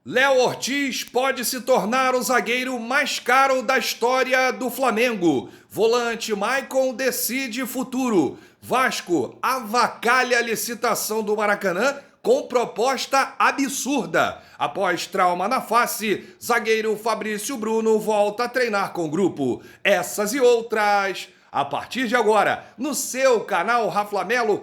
Léo Ortiz pode se tornar o zagueiro mais caro da história do Flamengo. Volante Maicon decide futuro. Vasco avacalha a licitação do Maracanã com proposta absurda. Após trauma na face, zagueiro Fabrício Bruno volta a treinar com o grupo. Essas e outras, a partir de agora, no seu canal Raflamelo.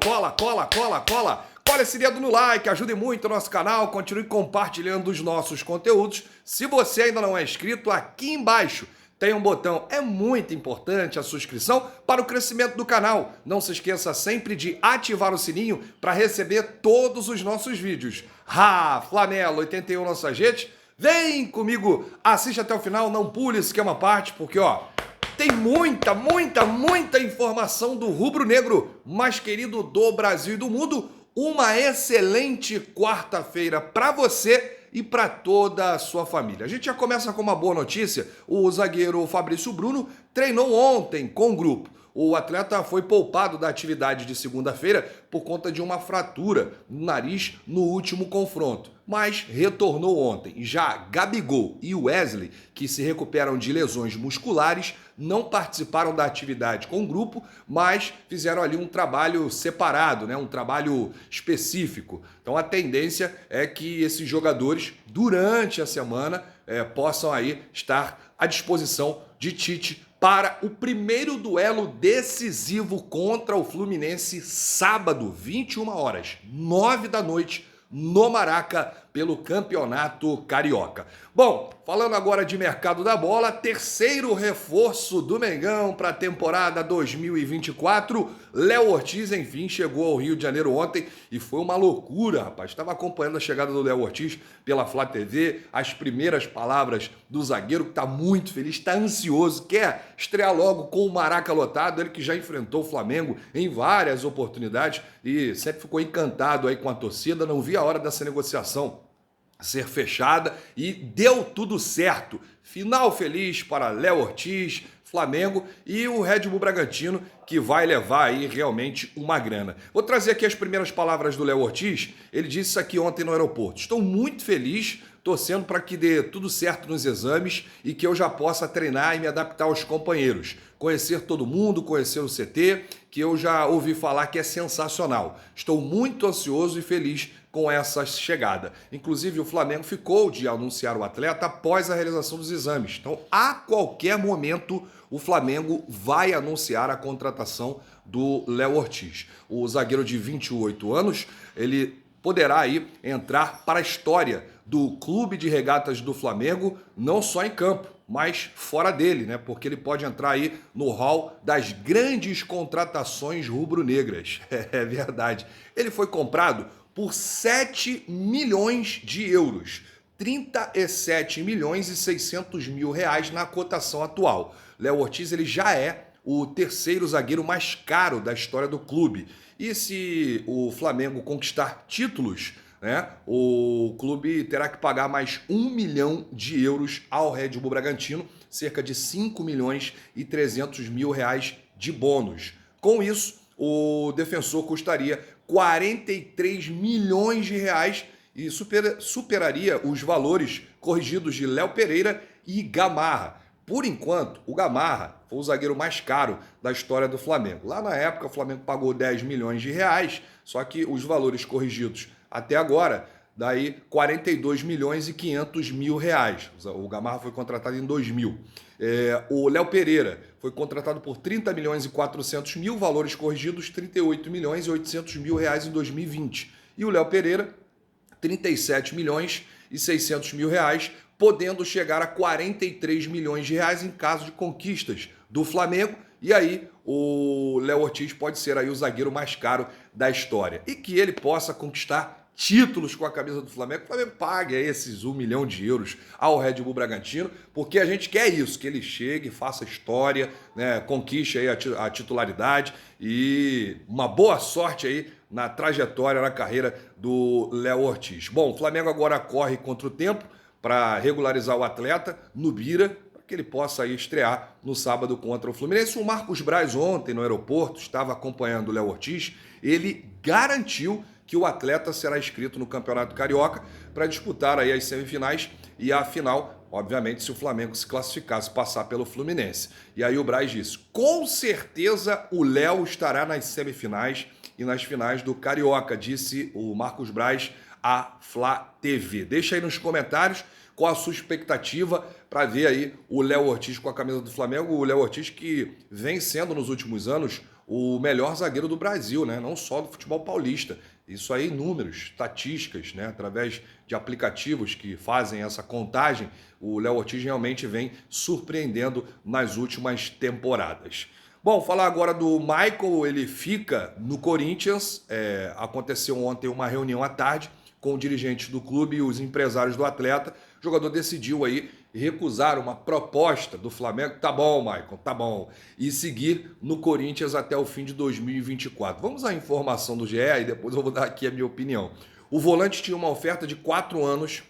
Cola esse dedo no like, ajude muito o nosso canal, continue compartilhando os nossos conteúdos. Se você ainda não é inscrito, aqui embaixo tem um botão, é muito importante a sua inscrição para o crescimento do canal. Não se esqueça sempre de ativar o sininho para receber todos os nossos vídeos. Raflamelo 81 nossas redes, vem comigo, assiste até o final, não pule esse esquema parte, porque tem muita informação do rubro-negro mais querido do Brasil e do mundo. Uma excelente quarta-feira para você e para toda a sua família. A gente já começa com uma boa notícia. O zagueiro Fabrício Bruno treinou ontem com o grupo. O atleta foi poupado da atividade de segunda-feira por conta de uma fratura no nariz no último confronto, mas retornou ontem. Já Gabigol e Wesley, que se recuperam de lesões musculares, não participaram da atividade com o grupo, mas fizeram ali um trabalho separado, um trabalho específico. Então a tendência é que esses jogadores, durante a semana, possam aí estar à disposição de Tite para o primeiro duelo decisivo contra o Fluminense, sábado, 21 horas, 9 da noite, no Maraca, pelo Campeonato Carioca. Bom, falando agora de mercado da bola, terceiro reforço do Mengão para a temporada 2024. Léo Ortiz, enfim, chegou ao Rio de Janeiro ontem e foi uma loucura, rapaz. Estava acompanhando a chegada do Léo Ortiz pela Flá TV, as primeiras palavras do zagueiro, que está muito feliz, está ansioso, quer estrear logo com o Maraca lotado, ele que já enfrentou o Flamengo em várias oportunidades e sempre ficou encantado aí com a torcida, não via a hora dessa negociação ser fechada e deu tudo certo. Final feliz para Léo Ortiz, Flamengo e o Red Bull Bragantino, que vai levar aí realmente uma grana. Vou trazer aqui as primeiras palavras do Léo Ortiz. Ele disse isso aqui ontem no aeroporto. Estou muito feliz, torcendo para que dê tudo certo nos exames e que eu já possa treinar e me adaptar aos companheiros. Conhecer todo mundo, conhecer o CT, que eu já ouvi falar que é sensacional. Estou muito ansioso e feliz com essa chegada. Inclusive, o Flamengo ficou de anunciar o atleta após a realização dos exames. Então, a qualquer momento, o Flamengo vai anunciar a contratação do Léo Ortiz. O zagueiro de 28 anos, ele poderá aí entrar para a história do Clube de Regatas do Flamengo, não só em campo, mas fora dele, Porque ele pode entrar aí no hall das grandes contratações rubro-negras. É verdade. Ele foi comprado por 7 milhões de euros, 37 milhões e 600 mil reais na cotação atual. Léo Ortiz ele já é o terceiro zagueiro mais caro da história do clube. E se o Flamengo conquistar títulos, o clube terá que pagar mais 1 milhão de euros ao Red Bull Bragantino, cerca de 5 milhões e 300 mil reais de bônus. Com isso, o defensor custaria 43 milhões de reais e superaria os valores corrigidos de Léo Pereira e Gamarra. Por enquanto, o Gamarra foi o zagueiro mais caro da história do Flamengo. Lá na época, o Flamengo pagou 10 milhões de reais, só que os valores corrigidos até agora, daí 42 milhões e 500 mil reais. O Gamarra foi contratado em 2000. O Léo Pereira foi contratado por 30 milhões e 400 mil, valores corrigidos 38 milhões e 800 mil reais em 2020. E o Léo Pereira, 37 milhões e 600 mil reais, podendo chegar a 43 milhões de reais em caso de conquistas do Flamengo. E aí o Léo Ortiz pode ser aí o zagueiro mais caro da história. E que ele possa conquistar títulos com a camisa do Flamengo, o Flamengo pague esses 1 milhão de euros ao Red Bull Bragantino, porque a gente quer isso, que ele chegue, faça história, conquiste aí a titularidade e uma boa sorte aí na trajetória, na carreira do Léo Ortiz. Bom, o Flamengo agora corre contra o tempo para regularizar o atleta no Bira, para que ele possa aí estrear no sábado contra o Fluminense. O Marcos Braz ontem no aeroporto estava acompanhando o Léo Ortiz, ele garantiu que o atleta será inscrito no Campeonato Carioca para disputar aí as semifinais e a final, obviamente, se o Flamengo se classificasse, passar pelo Fluminense. E aí o Braz disse, com certeza o Léo estará nas semifinais e nas finais do Carioca, disse o Marcos Braz à Flá TV. Deixa aí nos comentários qual a sua expectativa para ver aí o Léo Ortiz com a camisa do Flamengo. O Léo Ortiz que vem sendo nos últimos anos o melhor zagueiro do Brasil, né? Não só do futebol paulista. Isso aí, números, estatísticas, né? Através de aplicativos que fazem essa contagem, o Léo Ortiz realmente vem surpreendendo nas últimas temporadas. Bom, falar agora do Michael, ele fica no Corinthians. Aconteceu ontem uma reunião à tarde com dirigentes do clube e os empresários do atleta. O jogador decidiu aí recusar uma proposta do Flamengo. Tá bom, Michael, tá bom. E seguir no Corinthians até o fim de 2024. Vamos à informação do GE e depois eu vou dar aqui a minha opinião. O volante tinha uma oferta de 4 anos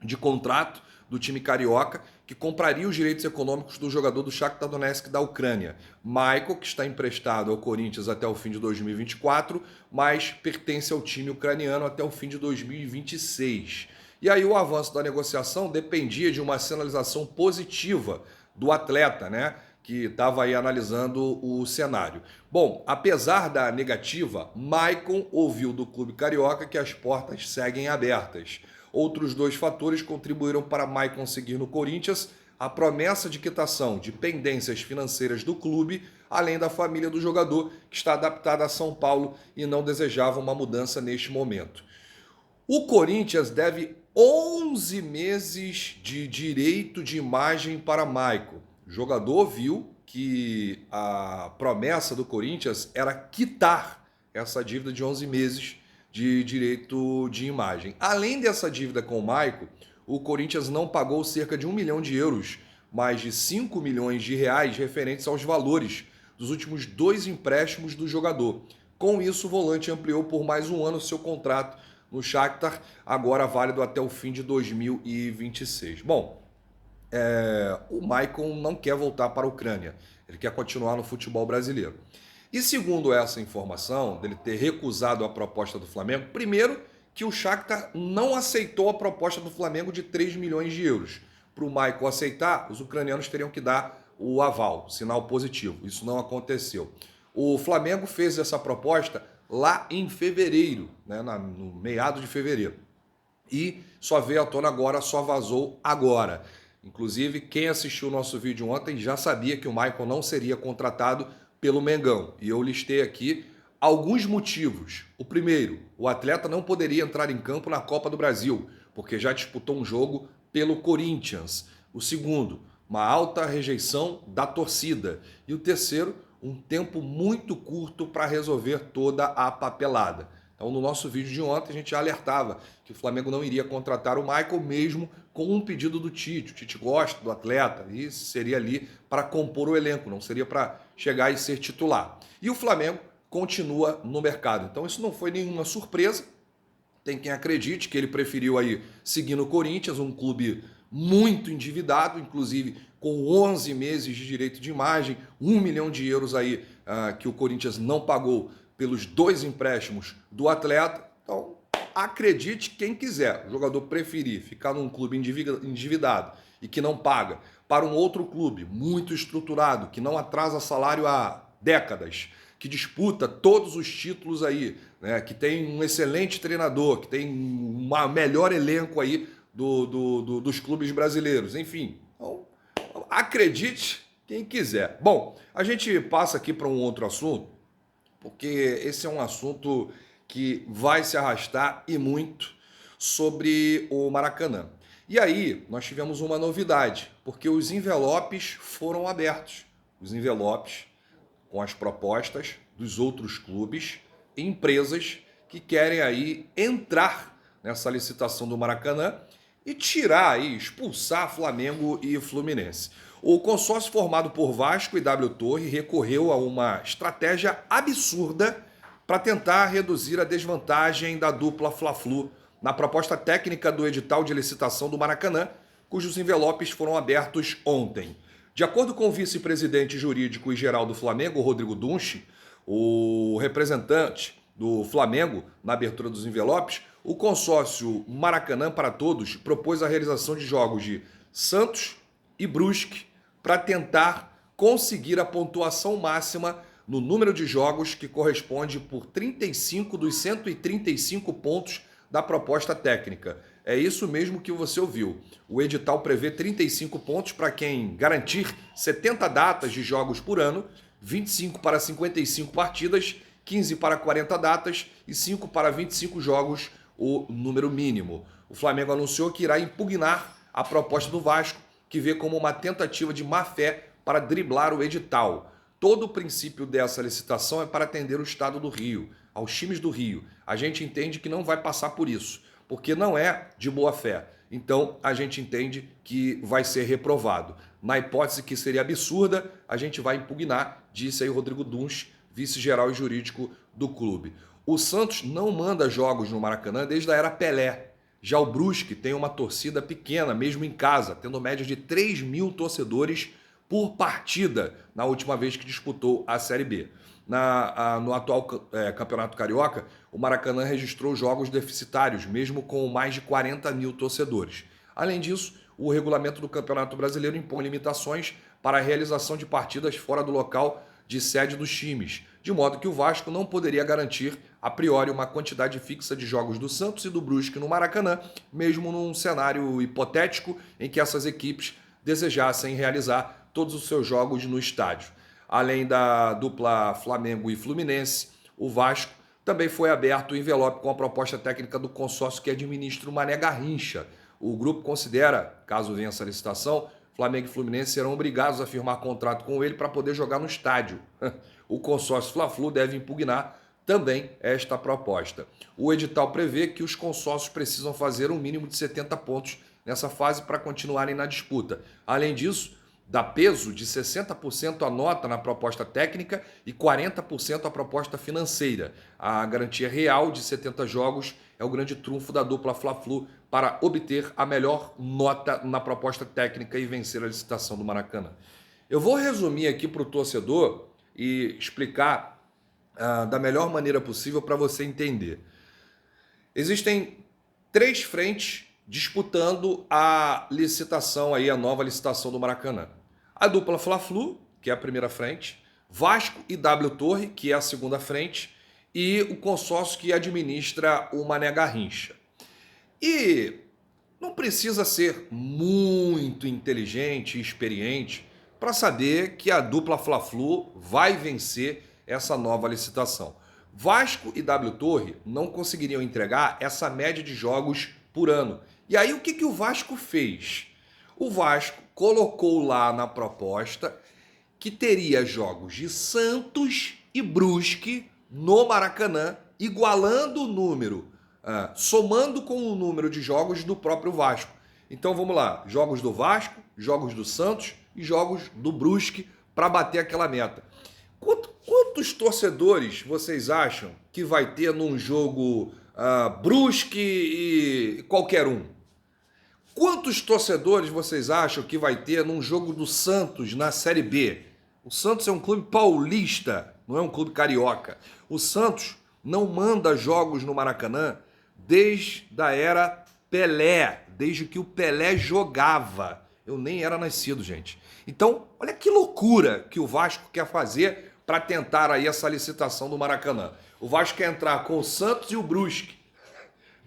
de contrato do time carioca, que compraria os direitos econômicos do jogador do Shakhtar Donetsk da Ucrânia. Michael, que está emprestado ao Corinthians até o fim de 2024, mas pertence ao time ucraniano até o fim de 2026. E aí o avanço da negociação dependia de uma sinalização positiva do atleta, né, que estava aí analisando o cenário. Bom, apesar da negativa, Michael ouviu do clube carioca que as portas seguem abertas. Outros 2 fatores contribuíram para Maicon seguir no Corinthians: a promessa de quitação de pendências financeiras do clube, além da família do jogador, que está adaptada a São Paulo e não desejava uma mudança neste momento. O Corinthians deve 11 meses de direito de imagem para Maicon. O jogador viu que a promessa do Corinthians era quitar essa dívida de 11 meses de direito de imagem. Além dessa dívida com o Michael, o Corinthians não pagou cerca de 1 milhão de euros, mais de 5 milhões de reais referentes aos valores dos últimos 2 empréstimos do jogador. Com isso, o volante ampliou por mais um ano seu contrato no Shakhtar, agora válido até o fim de 2026. Bom, o Michael não quer voltar para a Ucrânia, ele quer continuar no futebol brasileiro. E segundo essa informação, dele ter recusado a proposta do Flamengo, primeiro que o Shakhtar não aceitou a proposta do Flamengo de 3 milhões de euros. Para o Michael aceitar, os ucranianos teriam que dar o aval, sinal positivo. Isso não aconteceu. O Flamengo fez essa proposta lá em fevereiro, né, no meado de fevereiro. E só veio à tona agora, só vazou agora. Inclusive, quem assistiu o nosso vídeo ontem já sabia que o Michael não seria contratado pelo Mengão. E eu listei aqui alguns motivos. O primeiro, o atleta não poderia entrar em campo na Copa do Brasil, porque já disputou um jogo pelo Corinthians. O segundo, uma alta rejeição da torcida. E o terceiro, um tempo muito curto para resolver toda a papelada. Então, no nosso vídeo de ontem, a gente já alertava que o Flamengo não iria contratar o Michael mesmo com um pedido do Tite. O Tite gosta do atleta e seria ali para compor o elenco, não seria para chegar e ser titular. E o Flamengo continua no mercado. Então, isso não foi nenhuma surpresa. Tem quem acredite que ele preferiu aí seguir no Corinthians, um clube muito endividado, inclusive com 11 meses de direito de imagem, 1 milhão de euros aí que o Corinthians não pagou pelos 2 empréstimos do atleta. Então, acredite quem quiser. O jogador preferir ficar num clube endividado e que não paga para um outro clube muito estruturado, que não atrasa salário há décadas, que disputa todos os títulos aí, né, que tem um excelente treinador, que tem um melhor elenco aí dos clubes brasileiros. Enfim, então, acredite quem quiser. Bom, a gente passa aqui para um outro assunto, porque esse é um assunto que vai se arrastar e muito sobre o Maracanã. E aí, nós tivemos uma novidade, porque os envelopes foram abertos. Os envelopes com as propostas dos outros clubes e empresas que querem aí entrar nessa licitação do Maracanã e tirar aí, expulsar Flamengo e Fluminense. O consórcio formado por Vasco e W Torre recorreu a uma estratégia absurda para tentar reduzir a desvantagem da dupla Fla-Flu na proposta técnica do edital de licitação do Maracanã, cujos envelopes foram abertos ontem. De acordo com o vice-presidente jurídico e geral do Flamengo, Rodrigo Dunchi, o representante do Flamengo, na abertura dos envelopes, o consórcio Maracanã para Todos propôs a realização de jogos de Santos e Brusque para tentar conseguir a pontuação máxima no número de jogos que corresponde por 35 dos 135 pontos da proposta técnica. É isso mesmo que você ouviu. O edital prevê 35 pontos para quem garantir 70 datas de jogos por ano, 25 para 55 partidas, 15 para 40 datas e 5 para 25 jogos, o número mínimo. O Flamengo anunciou que irá impugnar a proposta do Vasco, que vê como uma tentativa de má-fé para driblar o edital. Todo o princípio dessa licitação é para atender o estado do Rio, aos times do Rio. A gente entende que não vai passar por isso, porque não é de boa fé. Então, a gente entende que vai ser reprovado. Na hipótese que seria absurda, a gente vai impugnar, disse aí o Rodrigo Duns, vice-geral e jurídico do clube. O Santos não manda jogos no Maracanã desde a era Pelé. Já o Brusque tem uma torcida pequena, mesmo em casa, tendo média de 3 mil torcedores por partida na última vez que disputou a Série B. No atual Campeonato Carioca, o Maracanã registrou jogos deficitários, mesmo com mais de 40 mil torcedores. Além disso, o regulamento do Campeonato Brasileiro impõe limitações para a realização de partidas fora do local de sede dos times, de modo que o Vasco não poderia garantir a priori uma quantidade fixa de jogos do Santos e do Brusque no Maracanã, mesmo num cenário hipotético em que essas equipes desejassem realizar todos os seus jogos no estádio. Além da dupla Flamengo e Fluminense, o Vasco também foi aberto o envelope com a proposta técnica do consórcio que administra o Mané Garrincha. O grupo considera, caso venha essa licitação, Flamengo e Fluminense serão obrigados a firmar contrato com ele para poder jogar no estádio. O consórcio Fla-Flu deve impugnar também esta proposta. O edital prevê que os consórcios precisam fazer um mínimo de 70 pontos nessa fase para continuarem na disputa. Além disso, dá peso de 60% à nota na proposta técnica e 40% à proposta financeira. A garantia real de 70 jogos é o grande trunfo da dupla Fla-Flu para obter a melhor nota na proposta técnica e vencer a licitação do Maracanã. Eu vou resumir aqui para o torcedor e explicar da melhor maneira possível para você entender. Existem 3 frentes disputando a licitação aí, a nova licitação do Maracanã. A dupla Fla-Flu, que é a primeira frente, Vasco e W Torre, que é a segunda frente, e o consórcio que administra o Mané Garrincha. E não precisa ser muito inteligente e experiente para saber que a dupla Fla-Flu vai vencer essa nova licitação. Vasco e W Torre não conseguiriam entregar essa média de jogos por ano. E aí o que o Vasco fez? O Vasco colocou lá na proposta que teria jogos de Santos e Brusque no Maracanã, igualando o número, somando com o número de jogos do próprio Vasco. Então vamos lá, jogos do Vasco, jogos do Santos e jogos do Brusque para bater aquela meta. Quantos torcedores vocês acham que vai ter num jogo Brusque e qualquer um? Quantos torcedores vocês acham que vai ter num jogo do Santos na Série B? O Santos é um clube paulista, não é um clube carioca. O Santos não manda jogos no Maracanã desde a era Pelé, desde que o Pelé jogava. Eu nem era nascido, gente. Então, olha que loucura que o Vasco quer fazer para tentar aí essa licitação do Maracanã. O Vasco quer entrar com o Santos e o Brusque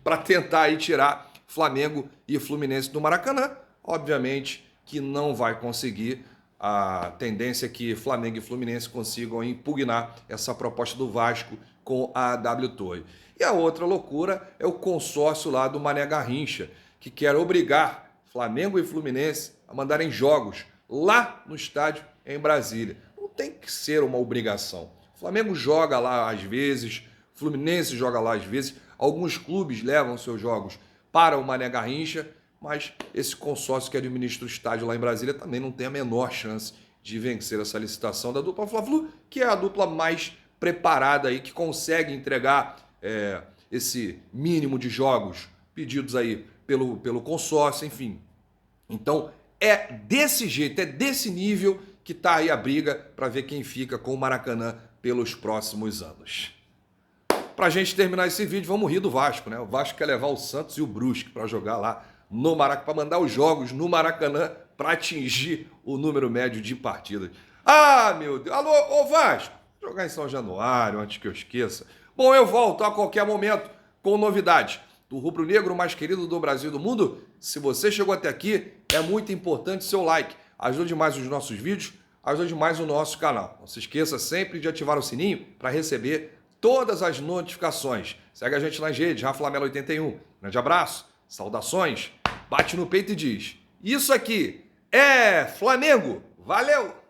para tentar aí tirar Flamengo e Fluminense do Maracanã. Obviamente que não vai conseguir. A tendência é que Flamengo e Fluminense consigam impugnar essa proposta do Vasco com a W Torre. E a outra loucura é o consórcio lá do Mané Garrincha, que quer obrigar Flamengo e Fluminense a mandarem jogos lá no estádio em Brasília. Não tem que ser uma obrigação. O Flamengo joga lá às vezes, o Fluminense joga lá às vezes, alguns clubes levam seus jogos para o Mané Garrincha, mas esse consórcio que administra o estádio lá em Brasília também não tem a menor chance de vencer essa licitação da dupla Fla-Flu, que é a dupla mais preparada aí, que consegue entregar esse mínimo de jogos pedidos aí pelo consórcio, enfim. Então, é desse jeito, é desse nível que está aí a briga para ver quem fica com o Maracanã pelos próximos anos. pra gente terminar esse vídeo, vamos rir do Vasco, né? O Vasco quer levar o Santos e o Brusque para jogar lá no Maracanã, para mandar os jogos no Maracanã para atingir o número médio de partidas. Ah, meu Deus. Alô, ô Vasco, jogar em São Januário, antes que eu esqueça. Bom, eu volto a qualquer momento com novidades do rubro-negro mais querido do Brasil e do mundo. Se você chegou até aqui, é muito importante seu like. Ajude mais os nossos vídeos, ajude mais o nosso canal. Não se esqueça sempre de ativar o sininho para receber todas as notificações. Segue a gente nas redes, Raflamelo81. Grande abraço, saudações, bate no peito e diz: isso aqui é Flamengo. Valeu!